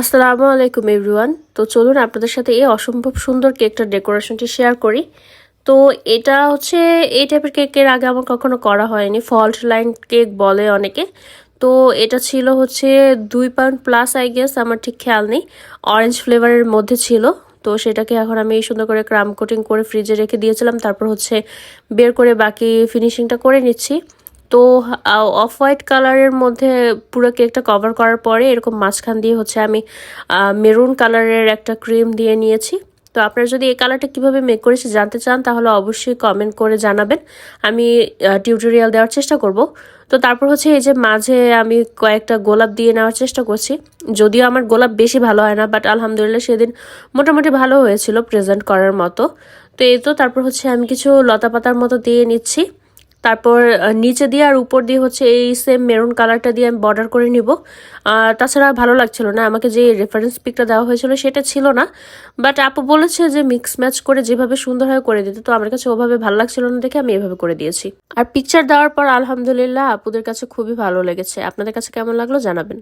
আসসালামু আলাইকুম এভরিওয়ান। তো চলুন আপনাদের সাথে এই অসম্ভব সুন্দর কেকটার ডেকোরেশনটি শেয়ার করি। তো এটা হচ্ছে এই টাইপের কেকের আগে আমার কখনো করা হয়নি। ফল্ট লাইন কেক বলে অনেকে। তো এটা ছিল হচ্ছে 2 পাউন্ড প্লাস আই গেস, আমার ঠিক খেয়াল নেই। অরেঞ্জ ফ্লেভারের মধ্যে ছিল। তো সেটাকে এখন আমি সুন্দর করে ক্রাম কোটিং করে ফ্রিজে রেখে দিয়েছিলাম। তারপর হচ্ছে বের করে বাকি ফিনিশিংটা করে নিচ্ছি। তো অফ হোয়াইট কালারের মধ্যে পুরো কেকটা কভার করার পরে এরকম মাঝখান দিয়ে হচ্ছে আমি মেরুন কালারের একটা ক্রিম দিয়ে নিয়েছি। তো আপনারা যদি এই কালারটা কিভাবে মেক করেছি জানতে চান তাহলে অবশ্যই কমেন্ট করে জানাবেন, আমি টিউটোরিয়াল দেওয়ার চেষ্টা করব। তো তারপর হচ্ছে এই যে মাঝে আমি কয়েকটা গোলাপ দিয়ে নেওয়ার চেষ্টা করছি। যদিও আমার গোলাপ বেশি ভালো হয় না, বাট আলহামদুলিল্লাহ সেদিন মোটামুটি ভালো হয়েছিল প্রেজেন্ট করার মতো। তো এই তো তারপর হচ্ছে আমি কিছু লতা পাতার মতো দিয়ে নিচ্ছি। তারপর নিচে দিয়ে আর উপর দিয়ে হচ্ছে এই সেম মেরুন কালারটা দিয়ে আমি বর্ডার করে নিব। তাছাড়া ভালো লাগছিল না, আমাকে যে রেফারেন্স পিকটা দেওয়া হয়েছিল সেটা ছিল না। বাট আপু বলেছে যে মিক্স ম্যাচ করে যেভাবে সুন্দরভাবে করে দিতে, তো আমার কাছে ওভাবে ভালো লাগছিল না দেখে আমি এভাবে করে দিয়েছি। আর পিকচার দেওয়ার পর আলহামদুলিল্লাহ আপুদের কাছে খুবই ভালো লেগেছে। আপনাদের কাছে কেমন লাগলো জানাবেন।